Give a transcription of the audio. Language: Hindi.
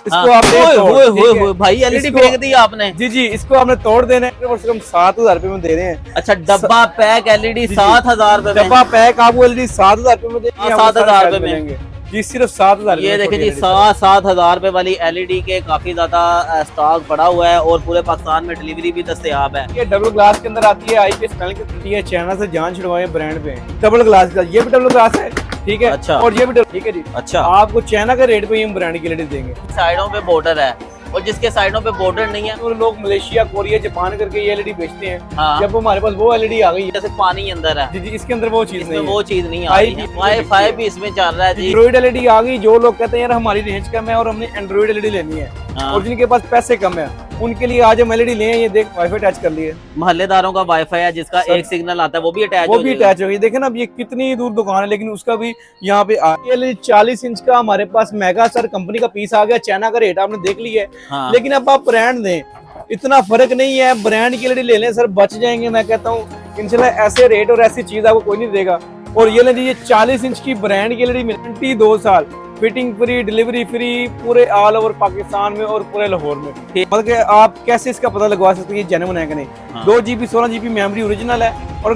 इसको आपने भाई एलईडी फेंक दी आपने। जी इसको आपने तोड़ देना है, कम से कम 7,000 रुपए में दे रहे हैं। अच्छा डब्बा पैक एलईडी 7,000 रुपए में। डब्बा पैक आपको एलईडी 7,000 रुपए में देंगे। 7,000 रुपए में जी, सिर्फ 7,000। ये देखें जी 7,000 रुपए वाली एलईडी के काफी ज्यादा स्टॉक पड़ा हुआ है और पूरे पाकिस्तान में डिलीवरी भी दस्तयाब है। ये डबल ग्लास के अंदर आती है, आईपीएस पैनल की होती है, चाइना से जान छुड़वाए ब्रांड पे डबल ग्लास का। ये भी डबल ग्लास है, ठीक है। अच्छा। और ये भी ठीक है जी। अच्छा आपको चाइना के रेट पे ये ब्रांड की एलईडी देंगे। साइडों पे बॉर्डर है और जिसके साइडों पे बॉर्डर नहीं है तो लोग मलेशिया, कोरिया, जापान करके ये एलईडी बेचते हैं। हाँ। जब हमारे पास वो एलईडी आ गई है, जैसे पानी अंदर है जी इसके अंदर वो चीज इसमें नहीं वो चीज नहीं आ रही है। वाईफाई भी इसमें चल रहा है जी। एंड्रॉइड एलईडी आ गई। जो लोग कहते हैं यार हमारी रेंज कम है और हमने एंड्रॉइड एलईडी लेनी है, हाँ। और जिनके पास पैसे कम है, उनके लिए आज हम एलईडी लें। ये देख वाईफाई अटैच कर लिए, मोहल्लेदारों का वाईफाई है जिसका एक सिग्नल आता है वो भी अटैच हो गई। देखे ना अब ये कितनी दूर दुकान है, लेकिन उसका भी यहाँ पे 40 इंच का हमारे पास मेगा सर कंपनी का पीस आ गया। चाइना का रेट आपने देख लिया है। हाँ। लेकिन अब आप ब्रांड दें, इतना फर्क नहीं है। ब्रांड की एलईडी ले लें सर, बच जाएंगे। मैं कहता हूँ इंशाल्लाह ऐसे रेट और ऐसी चीज आपको कोई नहीं देगा। और ये ले लीजिए 40 इंच की ब्रांड की एलईडी मिलती 22 साल, फिटिंग फ्री, डिलीवरी फ्री, पूरे ऑल ओवर पाकिस्तान में और पूरे लाहौर में। मतलब कि आप कैसे इसका पता लगवा सकते हैं ये जेन्युइन है कि नहीं। 2 GB 16 GB मेमोरी ओरिजिनल है और